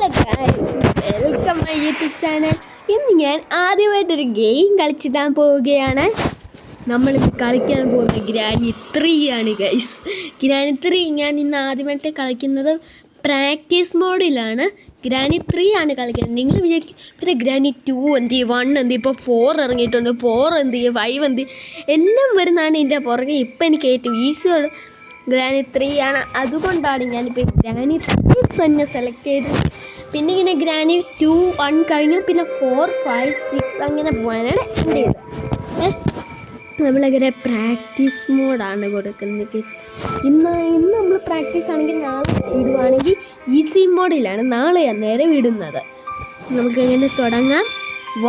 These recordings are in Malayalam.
Hello guys, welcome my YouTube channel. ഇന്ന് ഞാൻ ആദ്യമായിട്ടൊരു ഗെയിം കളിച്ചിടാൻ പോവുകയാണ്. നമ്മളിത് കളിക്കാൻ പോകുന്നത് ഗ്രാനി 3 ആണ് ഗൈസ്. ഗ്രാനി 3 ഞാൻ ഇന്ന് ആദ്യമായിട്ട് കളിക്കുന്നത് പ്രാക്ടീസ് മോഡിലാണ്. ഗ്രാനി 3 ആണ് കളിക്കുന്നത്. നിങ്ങൾ വിചാരിക്കും പിന്നെ ഗ്രാനി 2 എന്ത് 1 എന്ത്, ഇപ്പോൾ 4 ഇറങ്ങിയിട്ടുണ്ട്, 4 എന്ത് 5 എന്ത് എല്ലാം വരുന്നതാണ് ഇതിൻ്റെ പുറകെ. ഇപ്പം എനിക്ക് ഏറ്റവും ഈസിയുള്ള ഗ്രാനി 3 ആണ്. അതുകൊണ്ടാണ് ഞാനിപ്പോൾ ഗ്രാനി 3 തന്നെ സെലക്ട് ചെയ്തത്. പിന്നെ ഇങ്ങനെ ഗ്രാനി 2 1 കഴിഞ്ഞാൽ പിന്നെ 4 5 6 അങ്ങനെ പോകാനാണ് എൻ്റെ ഇത്. നമ്മളിങ്ങനെ പ്രാക്ടീസ് മോഡാണ് കൊടുക്കുന്നത്. ഇന്ന് നമ്മൾ പ്രാക്ടീസ് ആണെങ്കിൽ നാളെ ഇടുവാണെങ്കിൽ ഈസി മോഡിലാണ് നാളെ അന്നേരം ഇടുന്നത്. നമുക്കിങ്ങനെ തുടങ്ങാം.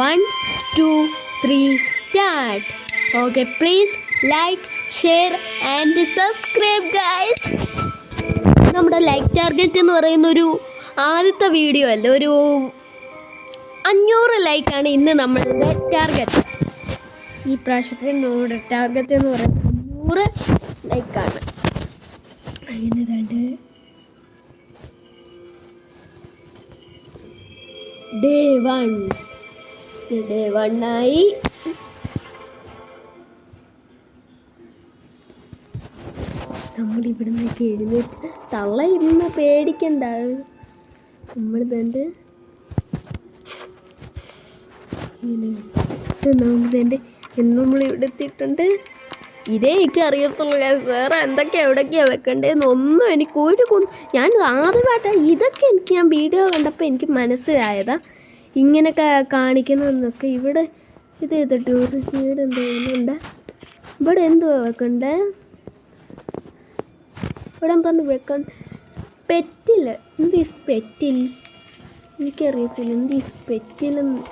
1 2 3 start. Okay, please like share and subscribe guys. നമ്മുടെ ലൈക്ക് ടാർഗറ്റ് എന്ന് പറയുന്ന ഒരു ആദ്യത്തെ വീഡിയോ അല്ല, ഒരു 500 ലൈക്കാണ് ഇന്ന് നമ്മളുടെ ടാർഗറ്റ്. ഈ പ്രാവശ്യത്തെ നമ്മുടെ ടാർഗറ്റ് എന്ന് പറയുന്നത് 500 ലൈക്കാണ്. അങ്ങനെ രണ്ട് ഡേ 1 ആയി. നമ്മളിവിടുന്നൊക്കെ എഴുന്നേറ്റ് തള്ള ഇരുന്ന് പേടിക്കണ്ട. നമ്മൾ തന്നെ നമ്മളിവിടെ എത്തിയിട്ടുണ്ട്. ഇതേ എനിക്ക് അറിയത്തുള്ളൂ. വേറെ എന്തൊക്കെയാണ് എവിടേക്കാണ് വെക്കേണ്ടതെന്ന് ഒന്നും എനിക്ക് ഞാൻ ആദ്യമായിട്ടാണ് ഇതൊക്കെ ഞാൻ വീഡിയോ കണ്ടപ്പോൾ എനിക്ക് മനസ്സിലായതാ ഇങ്ങനെയൊക്കെ കാണിക്കണമെന്നൊക്കെ. ഇവിടെ ഇത് ചെയ്തിട്ട് ഇവിടെ എന്തെങ്കിലും ഇവിടെ എന്തുവാ വെക്കണ്ടേ? ഇവിടെ എന്താണ് വെക്കണ്ട? സ്പെറ്റിൽ എന്ത്? സ്പെറ്റിൽ എനിക്കറിയത്തില്ല എന്ത് സ്പെറ്റിലെന്ന്.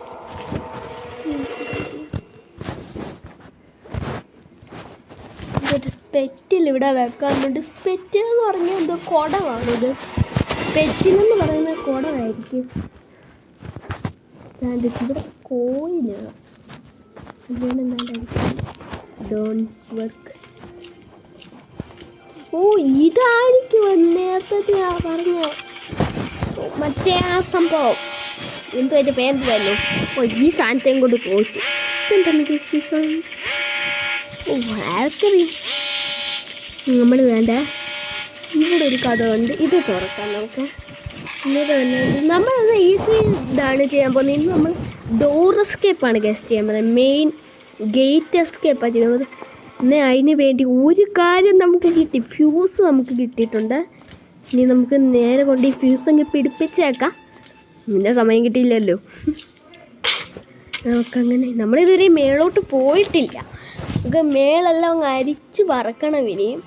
സ്പെറ്റിൽ ഇവിടെ വെക്കാൻ വേണ്ടി. സ്പെറ്റിൽ എന്ന് പറഞ്ഞാൽ എന്തോ കുടമാണിത്. സ്പെറ്റിലെന്ന് പറയുന്ന കുടമായിരിക്കും. ഇവിടെ കോയിലാണ്. അതുകൊണ്ട് എന്താണ്ടായിരിക്കും ഡോണ്ട് വർക്ക്. ഓ, ഇതായിരിക്കും നേരത്തെ പറഞ്ഞ മറ്റേ ആ സംഭവം. എന്തോ അതിൻ്റെ പേരെന്തല്ലോ. ഓ, ഈ സാധനത്തെയും കൊണ്ട് തോറ്റു. ഇതെന്താണ് ഈ സാധനം? ഓ, ആർക്കറിയാം. നമ്മൾ വേണ്ട. ഇവിടെ ഒരു കഥ ഉണ്ട്, ഇത് തുറക്കാം നമുക്ക്. ഇന്നത് തന്നെ നമ്മളത് ഈസി ഇതാണ് ചെയ്യാൻ പോകുന്നത്. ഇന്ന് നമ്മൾ ഡോർ എസ്കേപ്പാണ് ഗസ്റ്റ് ചെയ്യാൻ പോകുന്നത്. മെയിൻ ഗേറ്റ് എസ്കേപ്പാണ് ചെയ്യാൻ പോകുന്നത്. എന്നാൽ അതിന് വേണ്ടി ഒരു കാര്യം നമുക്ക് കിട്ടി. ഫ്യൂസ് നമുക്ക് കിട്ടിയിട്ടുണ്ട്. ഇനി നമുക്ക് നേരെ കൊണ്ട് ഈ ഫ്യൂസ് അങ്ങ് പിടിപ്പിച്ചേക്കാം. ഇതിൻ്റെ സമയം കിട്ടിയില്ലല്ലോ. നമുക്കങ്ങനെ നമ്മളിതുവരെ മേളോട്ട് പോയിട്ടില്ല. നമുക്ക് മേളെല്ലാം അങ്ങ് അരിച്ച് പറക്കണം. ഇനിയും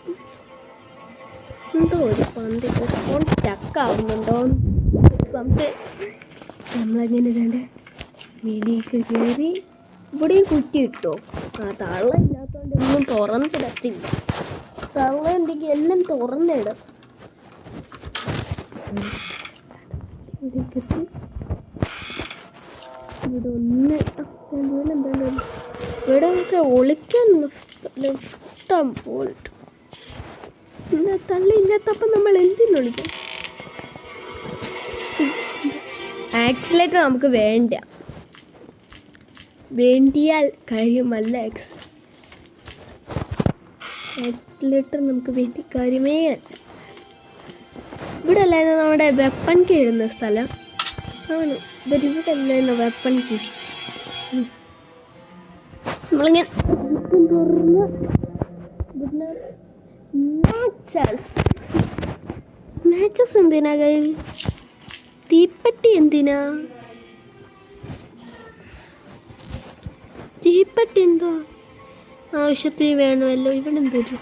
എന്തോ ഒരു പന്തി ഫോൺ സ്റ്റക്കാവുന്നുണ്ടോ നമ്മളങ്ങനെ രണ്ട് വീടിയൊക്കെ കയറി. ഇവിടെയും കുറ്റി ഇട്ടോ. ആ, തള്ള ഇല്ലാത്തതുകൊണ്ട് ഒന്നും തുറന്നിടത്തില്ല. തള്ള ഉണ്ടെങ്കിൽ എല്ലാം തുറന്നിടും. ഇവിടെ ഒന്ന് എന്താണ് ഇവിടെ ഒക്കെ ഒളിക്കാൻ ഇഷ്ടം പോയിട്ട്. തള്ളില്ലാത്തപ്പം നമ്മൾ എന്തിനൊളിക്കാം? ആക്സിലേറ്റർ നമുക്ക് വേണ്ടിയാൽ കാര്യമല്ല. ആക്സിലേറ്റർ നമുക്ക് വേണ്ടി കാര്യമേ അല്ല. ഇവിടെ അല്ലായിരുന്നു നമ്മുടെ വെപ്പൺ കീ ഇടുന്ന സ്ഥലം. ആണ് ഇവിടെ അല്ലായിരുന്നു വെപ്പൺ കീ. നമ്മളിങ്ങനെ തുറന്ന് മാച്ചസ് എന്തിനാ കയ്യിൽ? തീപ്പെട്ടി എന്തിനാ? തീപ്പെട്ടി എന്തോ ആവശ്യത്തിന് വേണമല്ലോ. ഇവിടെ എന്തൊരു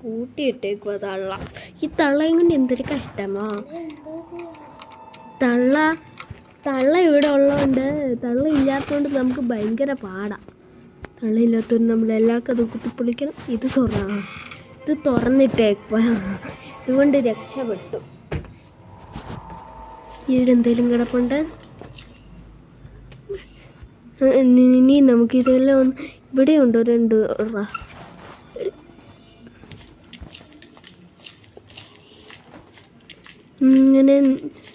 പൂട്ടിയിട്ടേക്കുവാ തള്ള. ഈ തള്ളയും കൊണ്ട് എന്തൊരു കഷ്ടമാ. തള്ള ഇവിടെ ഉള്ളതുകൊണ്ട്, തള്ള ഇല്ലാത്തതുകൊണ്ട് നമുക്ക് ഭയങ്കര പാടാ. തള്ള ഇല്ലാത്തതുകൊണ്ട് നമ്മളെല്ലാവർക്കും അത് കുത്തിപ്പൊളിക്കണം. ഇത് തുറന്നിട്ടേക്കുവാ. ഇതുകൊണ്ട് രക്ഷപ്പെട്ടു. ഇവിടെ എന്തെങ്കിലും കിടപ്പുണ്ട്. ഇനി നമുക്കിതെല്ലാം ഒന്ന് ഇവിടെ ഉണ്ട്. ഇങ്ങനെ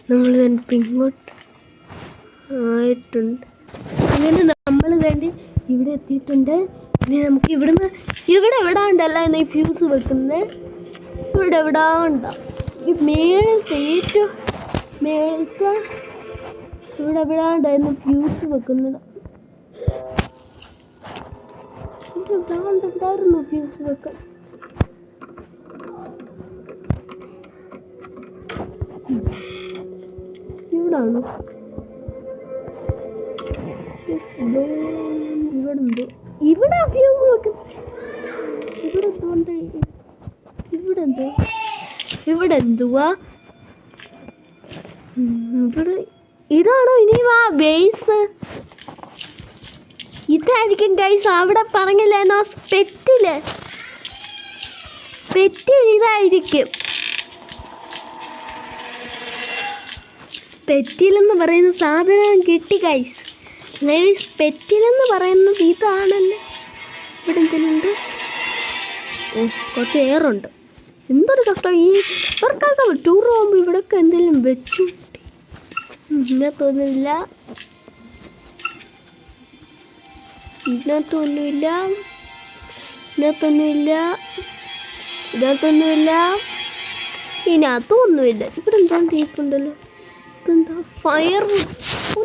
നമ്മൾ ഇങ്ങോട്ട് ആയിട്ടുണ്ട്. അങ്ങനെ നമ്മൾ വേണ്ടി ഇവിടെ എത്തിയിട്ടുണ്ട്. ഇനി നമുക്ക് ഇവിടെ എവിടാണ്ടല്ല എന്ന് ഈ ഫ്യൂസ് വെക്കുന്നത്. ഇവിടെ എവിടാണ്ട ഈ മേളത്തെ ഏറ്റവും മേളത്തെ ഇവിടെ എവിടാണ്ടായിരുന്നു ഫ്യൂസ് വെക്കുന്നത്. ഇവിടെ എവിടാണ്ടായിരുന്നു ഫ്യൂസ് വെക്കാൻ. ഇവിടാണോ? ഇവിടെന്തോ ഇവിടെ ഫ്യൂസ് വെക്കും. ഇവിടെ എന്തോണ്ട്? ഇവിടെ എന്തുവാ? ഇവിടെ ഇതാണോ ഇനി ബേസ്? ഇതായിരിക്കും ഗൈസ്. അവിടെ പറഞ്ഞില്ലായിരുന്നോ സ്പെറ്റിൽ ഇതായിരിക്കും. സ്പെറ്റിലെന്ന് പറയുന്ന സാധനം കിട്ടി ഗൈസ്. അതായത് സ്പെറ്റിലെന്ന് പറയുന്നത് ഇതാണല്ലോ. ഇവിടെ എന്തെങ്കിലും കുറച്ച് എയറുണ്ട്. എന്തൊരു കഷ്ടം. ഇവർക്കൊക്കെ ടൂർ പോകുമ്പോൾ ഇവിടെയൊക്കെ എന്തെങ്കിലും വെച്ചു. ഇതിനകത്തൊന്നുമില്ല. ഇതിനകത്തൊന്നുമില്ല. ഇവിടെ എന്തോ ടീപ്പുണ്ടല്ലോ. ഇതെന്താ? ഫയർവുഡ്.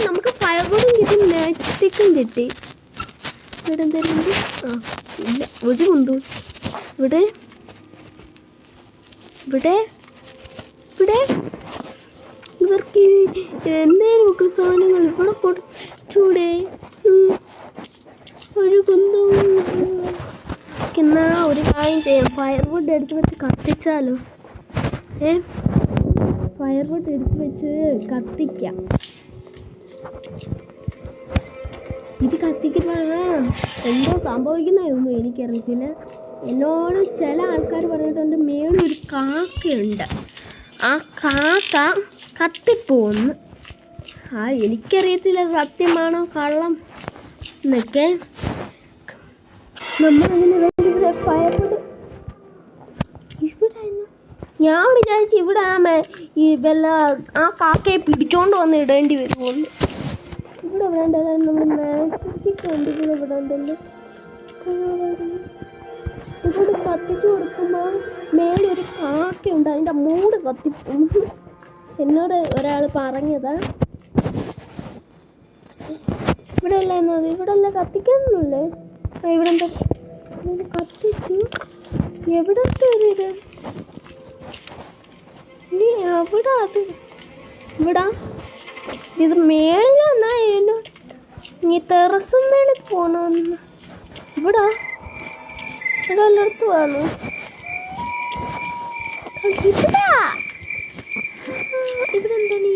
നമുക്ക് ഫയർവുഡും കിട്ടി, മാജിക്കും കിട്ടി. ഇവിടെ എന്തെങ്കിലും ഇല്ല. ഒരു കൊണ്ടു ഇവിടെ ഇവർക്ക് എന്തേലുമൊക്കെ സാധനങ്ങൾ ഇവിടെ കൊടുത്തൂടെ? ഒരു കുന്തം. എന്നാ ഒരു കാര്യം ചെയ്യാം. ഫയർവുഡ് എടുത്ത് വെച്ച് കത്തിച്ചാലോ? ഫയർവുഡ് എടുത്ത് വെച്ച് കത്തിക്കാം. ഇത് കത്തിക്കുമ്പോൾ എന്തോ സംഭവിക്കുന്നതൊന്നും എനിക്കറിയത്തില്ല. എന്നോട് ചില ആൾക്കാർ പറഞ്ഞിട്ടുണ്ട് മേളൊരു കാക്കയുണ്ട്, ആ കാക്ക കത്തിപ്പോന്ന്. എനിക്കറിയത്തില്ല സത്യമാണോ കള്ളം എന്നൊക്കെ. നമ്മളങ്ങനെ ഇവിടെ ഫയർവുഡ് ഇവിടെ ഞാൻ വിചാരിച്ചു ഇവിടെ ഈ വല്ല ആ കാക്കയെ പിടിച്ചോണ്ട് വന്ന് ഇടേണ്ടി വരുമോന്ന്. ഇവിടെ വേണ്ടത് നമ്മൾ മാജിക് ഉണ്ട്. ഇവിടെ ഉണ്ടല്ലോ. ഇവിടെ കത്തിച്ചു കൊടുക്കുമ്പോൾ മേലൊരു കാക്കയുണ്ട്, അതിൻ്റെ മൂട് കത്തിപ്പോകും. എന്നോട് ഒരാൾ പറഞ്ഞതാ. ഇവിടെ അല്ല എന്നത്, ഇവിടെ അല്ല കത്തിക്കാനൊന്നുമില്ലേ? ഇവിടെ എന്താ കത്തിച്ചു? എവിടത്തെ ഒരു ഇത് ഇനി എവിടെ? അത് ഇവിടെ ഇത് മേളിലെന്നാ എന്നോട് നീ ടെറസും മേളിൽ പോകണമെന്ന്. ഇവിടെ എല്ലായിടത്തും ആണ്. ഇവിടെ എന്താണ്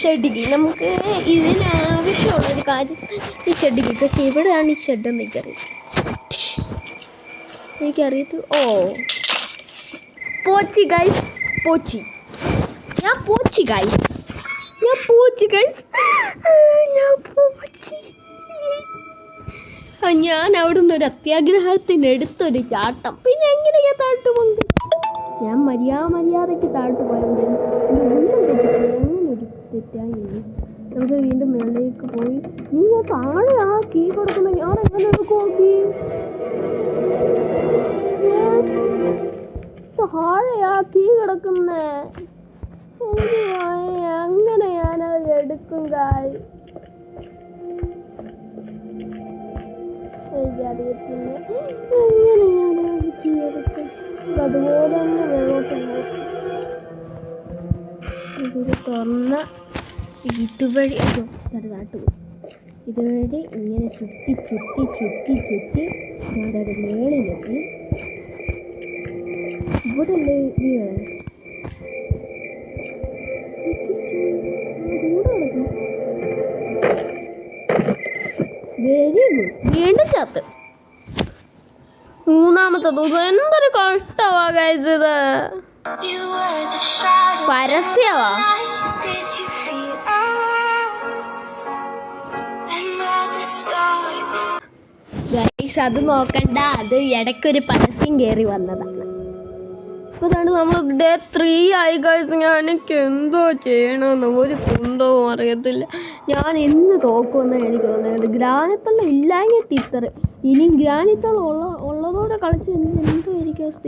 ഷെഡിൽ നമുക്ക് ഇതിനാവശ്യമുള്ളൊരു കാര്യം ഈ ഷെഡിൽ. പക്ഷെ ഇവിടെയാണ് ഈ ഷെഡെന്ന് എനിക്കറിയത്തു. പോച്ചി ഗൈസ്, പോച്ചി. ഞാൻ പോച്ചി ഗൈസ്. ഞാൻ അവിടുന്ന് ഒരു അത്യാഗ്രഹത്തിനെടുത്തൊരു ചാട്ടം. പിന്നെ എങ്ങനെയാ താഴ്ത്തു പോകുന്നത്? ഞാൻ മര്യാദയ്ക്ക് താഴ്ത്തു പോയത്. അങ്ങനെ ഒരു തെറ്റായി. നമുക്ക് വീണ്ടും മേളിലേക്ക് പോയി. നീ താഴെ ആ കീ കൊടുക്കുന്ന ഞാൻ എങ്ങനെ എടുക്കും? താഴെ ആ കീ കിടക്കുന്നേ. അങ്ങനെ ഞാനത് എടുക്കും കായ്. എനിക്കറിയത്തില്ല എങ്ങനെ ഞാനത് കീ എടുക്കും. അതുപോലെ തന്നെ വെള്ളോട്ട് ഇതൊരു തുറന്ന ഇതുവഴി ചെറുതായിട്ട് പോയി. ഇതുവഴി ഇങ്ങനെ ചുറ്റി ഞാനൊരു മേളിലെത്തി. ഇവിടെ അല്ലേ വെരി ഗുഡ്. വീണ്ടും ചത്ത്. മൂന്നാമത്തെ ദിവസം. എന്തൊരു കഷ്ടമാ ഗൈസ് ഇത്. പരസ്യമാ. ഗൈസ് അത് നോക്കണ്ട, അത് ഇടയ്ക്കൊരു പരസ്യം കയറി വന്നതാണ്. അതാണ് നമ്മൾ ഡേ 3 ആയി ഗൈസ്. ഞാൻ എനിക്ക് എന്തോ ചെയ്യണമെന്ന് ഒരു കുന്തവും അറിയത്തില്ല. ഞാൻ ഇന്ന് തോക്കുമെന്ന് എനിക്ക് തോന്നുന്നത്. ഗ്രാനത്തുള്ള ഇല്ലാഞ്ഞിട്ട് ഇത്ര ഇനിയും ഗ്രാനത്തുള്ള ഉള്ളതോടെ കളിച്ച് എന്തോ എനിക്ക് അവസ്ഥ.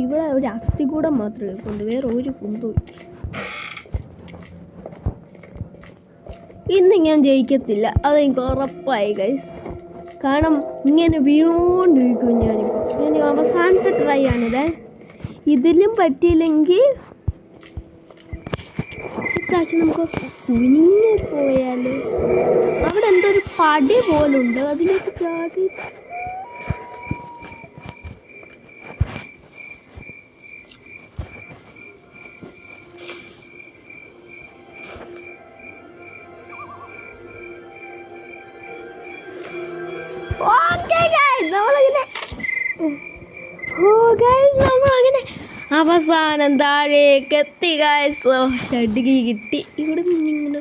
ഇവിടെ ഒരു അസ്ഥികൂടം മാത്രമേ കൊണ്ട് വേറെ ഒരു കുന്തവും. ഇന്ന് ഞാൻ ജയിക്കത്തില്ല, അതെനിക്ക് ഉറപ്പായി ഗൈസ്. കാരണം ഇങ്ങനെ വീണോണ്ടിരിക്കും ഞാനിപ്പോൾ. ഞാൻ അവസാനത്തെ ട്രൈ ആണിത്. ഇതിലും പറ്റിയില്ലെങ്കിൽ ഇപ്രാവശ്യം നമുക്ക് കുനിഞ്ഞു പോയാൽ അവിടെ എന്തോ ഒരു പടി പോലുണ്ട്, അതിലേക്ക് ചാടി നമ്മളങ്ങനെ അവസാനം താഴേക്ക് എത്തി ഗൈസ്. ഷഡ്ഗി കിട്ടി. ഇവിടെ നിന്ന് ഇങ്ങനെ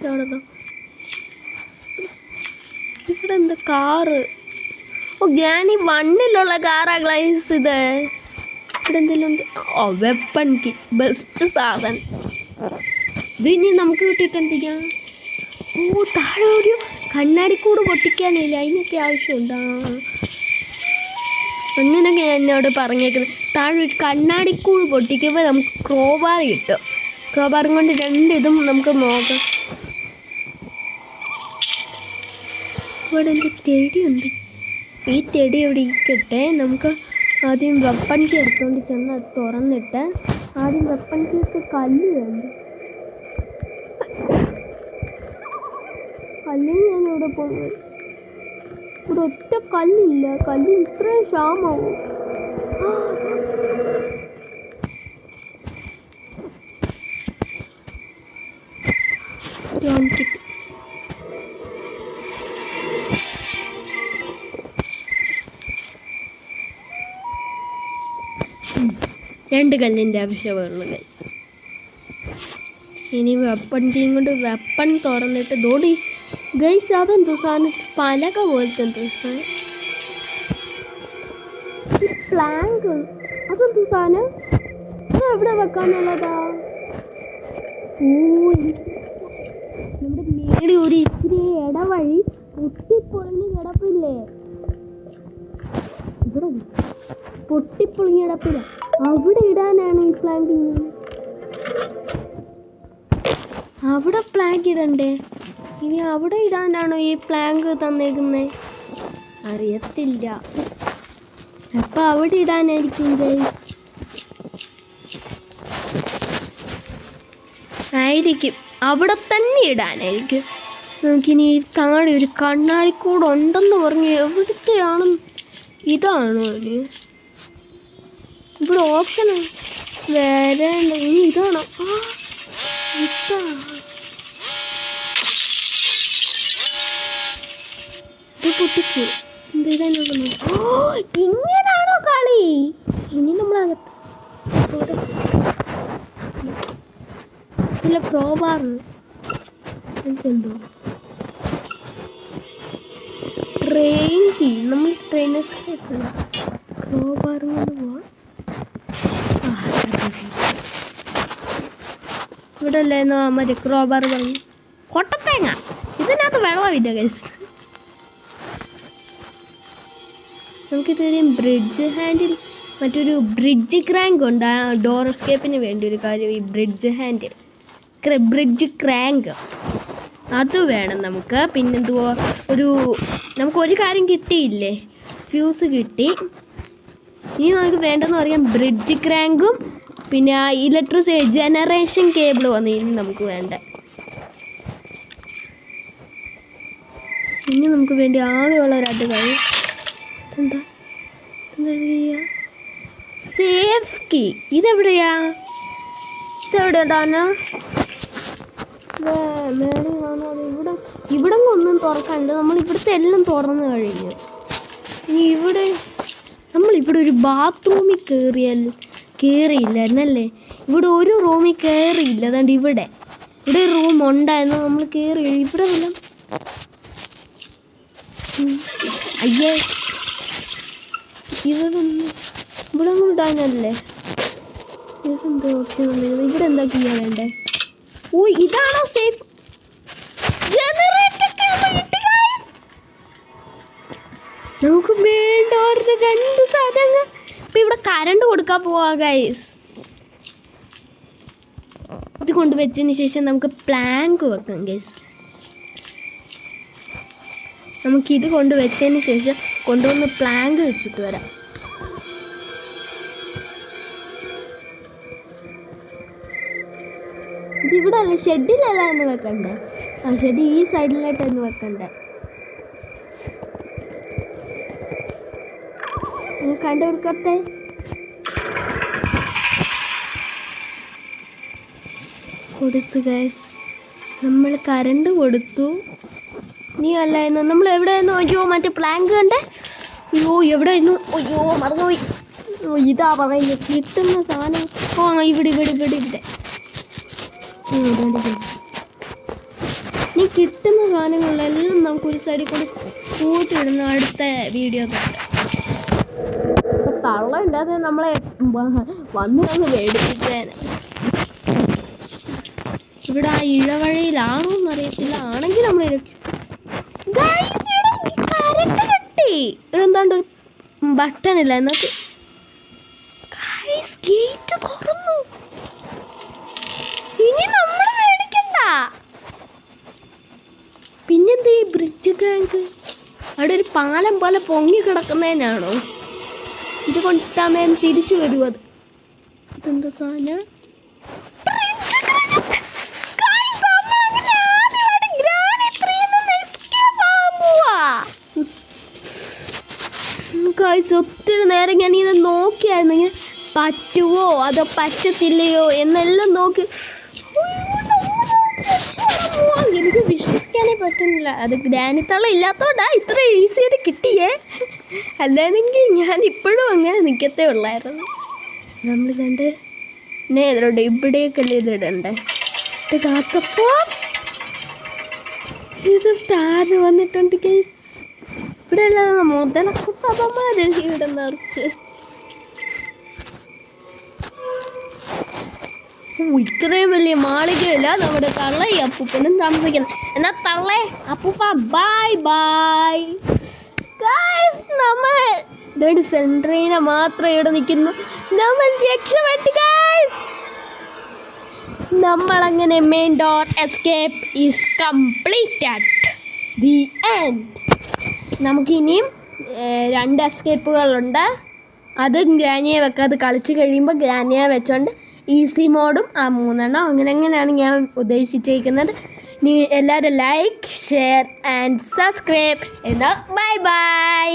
കാണല്ലോ. ഇവിടെ എന്താ കാറ്? ഗ്രാനി 1ലുള്ള കാറാ ഗൈസ് ഇത്. ഇവിടെ എന്തെങ്കിലും ഉണ്ട്. വെപ്പൺ കി ബെസ്റ്റ് സാധനം. ഇത് ഇനി നമുക്ക് കിട്ടിയിട്ട് എന്ത് ചെയ്യാം? താഴെ ഒരു കണ്ണാടിക്കൂട് പൊട്ടിക്കാനില്ല, അതിനൊക്കെ ആവശ്യമുണ്ടാ? അങ്ങനെയൊക്കെ എന്നോട് പറഞ്ഞേക്കുന്നത്. താഴെ ഒരു കണ്ണാടിക്കൂട് പൊട്ടിക്കുമ്പോൾ നമുക്ക് ക്രോബാർ കിട്ടും. ക്രോബാറും കൊണ്ട് 2 ഇതും നമുക്ക് നോക്കാം. ഇവിടെ എൻ്റെ ചെടിയുണ്ട്. ഈ ചെടി ഇവിടെ ഇരിക്കട്ടെ. നമുക്ക് ആദ്യം വെപ്പൺ കീ എടുത്തുകൊണ്ട് ചെന്ന് അത് തുറന്നിട്ട് ആദ്യം വെപ്പൺ കീക്ക് കല്ല് വേണ്ട. കല്ലിന് ഞാൻ ഇവിടെ പോകുന്നത്. ഇവിടെ ഒറ്റ കല്ലില്ല. കല്ലിന് ഇത്രയും ക്ഷാമാവും. കിട്ടി. രണ്ട് കല്ലിൻ്റെ ആവശ്യമുള്ളൂ ഗൈസ്. ഇനി വെപ്പൺ കീയും കൊണ്ട് വെപ്പൺ തുറന്നിട്ട് ദോടി ഗൈസ്. അതെന്തോ സാധനം? പലക പോലത്തെ എന്തോ സാധനം. ഈ പ്ലാങ്ക് അതെന്തോ സാധനം? എവിടെ വെക്കാനുള്ളതാ? നമ്മുടെ മേടി ഒരു ഇച്ചിരി ഇടവഴി പൊട്ടിപ്പൊളിഞ്ഞ് കിടപ്പില്ലേ? ഇവിടെ പൊട്ടിപ്പൊളിഞ്ഞ് കിടപ്പില്ല, അവിടെ ഇടാനാണ് ഈ പ്ലാങ്ക്. അവിടെ പ്ലാങ്ക് ഇടണ്ടേ? ഇനി അവിടെ ഇടാനാണോ ഈ പ്ലാങ്ക് തന്നേക്കുന്നത്? അറിയത്തില്ല. അപ്പം അവിടെ ഇടാനായിരിക്കും ഗൈസ്. ആയിരിക്കും, അവിടെ തന്നെ ഇടാനായിരിക്കും. നമുക്കിനി താഴെ ഒരു കണ്ണാടിക്കൂട് ഉണ്ടെന്ന് പറഞ്ഞ് എവിടുത്തെയാണ്? ഇതാണോ? ഇവിടെ ഓപ്ഷൻ വേറെ ഇനി ഇതാണോ? പൊട്ടിച്ചു. ഇങ്ങനാണോ കളി? ഇനി നമ്മളകത്ത് ഇല്ല. ക്രോബാറിന് എന്തോ ട്രെയിൻ കീ. നമ്മൾ ട്രെയിനേഴ്സ് കേട്ടില്ല. ക്രോബാറിൽ നിന്ന് പോവാം. ഇവിടെ അല്ലായിരുന്നു മറ്റേ ക്രോബാർ പറഞ്ഞു. കൊട്ടത്തേങ്ങ. ഇതിനകത്ത് വെള്ളമില്ല ഗൈസ്. നമുക്കിതൊരു ബ്രിഡ്ജ് ഹാൻഡിൽ, മറ്റൊരു ബ്രിഡ്ജ് ക്രാങ്ക് ഉണ്ട്. ആ ഡോർ എസ്കേപ്പിന് വേണ്ടി ഒരു കാര്യം. ഈ ബ്രിഡ്ജ് ഹാൻഡിൽ, ബ്രിഡ്ജ് ക്രാങ്ക് അത് വേണം നമുക്ക്. പിന്നെന്തുവാ, നമുക്കൊരു കാര്യം കിട്ടിയില്ലേ? ഫ്യൂസ് കിട്ടി. ഇനി നമുക്ക് വേണ്ടെന്ന് പറയാം ബ്രിഡ്ജ് ക്രാങ്കും പിന്നെ ആ ഇലക്ട്രിസിറ്റി ജനറേഷൻ കേബിൾ വന്നു. ഇനി നമുക്ക് വേണ്ട. ഇനി നമുക്ക് വേണ്ടി ആകെയുള്ള ഒരു കാര്യം എന്താ സേഫ് കീ. ഇതെവിടെയാ? ഇതെവിടെ ഇടാനാ? മേളിലാണോ? അത് ഇവിടെ ഒന്നും തുറക്കാനില്ല. നമ്മൾ ഇവിടുത്തെ എല്ലാം തുറന്നു കഴിഞ്ഞു. നമ്മളിവിടെ ഒരു ബാത്റൂമിൽ കയറിയില്ലായിരുന്നല്ലേ? ഇവിടെ ഒരു റൂമിൽ കയറിയില്ല. അതുകൊണ്ട് ഇവിടെ റൂം ഉണ്ടായിരുന്നു, നമ്മൾ കയറിയില്ല. ഇവിടെ വല്ല അയ്യേ, ഇവിടെ ഇവിടെ ഒന്നും ഇടാനല്ലേ? ഇതെന്തോ ഓപ്ഷൻ വന്നിരുന്നു. ഇവിടെ എന്താ ചെയ്യാൻ വേണ്ടേ? ഓ ഇതാണോ സേഫ്? നമുക്ക് വേണ്ട 2 സാധനങ്ങൾ. ഇപ്പം ഇവിടെ കറണ്ട് കൊടുക്കാൻ പോവാ ഗൈസ്. ഇത് കൊണ്ടുവച്ചതിന് ശേഷം നമുക്ക് പ്ലാങ്ക് വെക്കാം ഗൈസ്. നമുക്കിത് കൊണ്ടുവച്ചതിന് ശേഷം കൊണ്ടുവന്ന് പ്ലാങ്ക് വെച്ചിട്ട് വരാം. ഇതിവിടെ അല്ല, ഷെഡിലല്ല എന്ന് വെക്കണ്ടേ? ആ ഷെഡ് ഈ സൈഡിലായിട്ടൊന്ന് വെക്കണ്ടേ? കണ്ടുകൊടുക്കട്ടെ. കൊടുത്തു ഗൈസ്, നമ്മൾ കറണ്ട് കൊടുത്തു. നീ അല്ലായിരുന്നു, നമ്മൾ എവിടെയായിരുന്നു? അയ്യോ മറ്റേ പ്ലാങ്ക് കണ്ടേ? അയ്യോ എവിടെയായിരുന്നു? അയ്യോ മറന്നുപോയി. ഇതാ പറയുന്നത് കിട്ടുന്ന സാധനം. ഓ ഇവിടെ ഇവിടെ ഇവിടെ ഇവിടെ നീ കിട്ടുന്ന സാധനങ്ങളെല്ലാം നമുക്കൊരു സൈഡിൽ കൂടി കൂട്ടിയിടുന്ന അടുത്ത വീഡിയോ തൊട്ട്. തള്ള ഉണ്ടാതെ നമ്മളെ വന്ന് മേടിപ്പിച്ചേനെ. ഇവിടെ ആ ഇഴവഴിയിലാണോന്ന് അറിയത്തില്ല. ആണെങ്കിൽ നമ്മൾ എന്താണ്ട് ഒരു ബട്ടൺ ഇല്ല എന്നൊക്കെ. ഗേറ്റ് തുറന്നു. ഇനി നമ്മൾ മേടിക്കണ്ട. പിന്നെന്ത് ഈ ബ്രിഡ്ജ് ക്രാങ്ക്? അവിടെ ഒരു പാലം പോലെ പൊങ്ങി കിടക്കുന്നതിനാണോ? ഇത് കൊണ്ടിട്ടാന്ന് തിരിച്ചു വരും. അത് ഇതെന്താ സാധനം? ഒത്തിരി നേരം ഞാൻ ഇത് നോക്കിയായിരുന്നു, ഇങ്ങനെ പറ്റുമോ അതോ പറ്റത്തില്ലയോ എന്നെല്ലാം നോക്കി. എനിക്ക് വിശ്വസിക്കാനേ പറ്റുന്നില്ല. അത് ഗ്രാനിത്തള്ള ഇല്ലാത്തോണ്ടാ ഇത്ര ഈസി ആയിട്ട് കിട്ടിയേ. അല്ലാതെങ്കിൽ ഞാൻ ഇപ്പോഴും അങ്ങനെ നിൽക്കത്തേ ഉള്ളായിരുന്നു. നമ്മൾ കണ്ട് നേരോണ്ട് ഇവിടേക്കല്ലേ ഇതിടണ്ടേ? കാത്തപ്പോ ഇത് ടാറ് വന്നിട്ടുണ്ട് കേസ്. ഇവിടെ അല്ലാതെ മുതലൊക്കെ പദമാര് ഇവിടെ നിറച്ച്. ഇത്രയും വലിയ മാളികയില്ല നമ്മുടെ തള്ളയും അപ്പൂപ്പനും താമസിക്കണം. എന്നാ തള്ളേ അപ്പൂപ്പ ബൈ ബൈ. നമ്മൾ സെൻട്രീനെ മാത്രം ഇവിടെ നിൽക്കുന്നു. നമ്മൾ രക്ഷപ്പെട്ടു ഗൈസ്. നമ്മളങ്ങനെ main door escape is completed. The end. നമുക്കിനിയും 2 എസ്കേപ്പുകളുണ്ട്. അത് ഗ്രാനിയെ വെക്കാതെ കളിച്ച് കഴിയുമ്പോൾ ഗ്രാനിയെ വെച്ചോണ്ട് ഈസി മോഡും ആ 3 എണ്ണം അങ്ങനെയാണ് ഞാൻ ഉദ്ദേശിച്ചിരിക്കുന്നത്. നീ എല്ലാവരും ലൈക്ക് ഷെയർ ആൻഡ് സബ്സ്ക്രൈബ്. എന്നാൽ ബൈ ബൈ.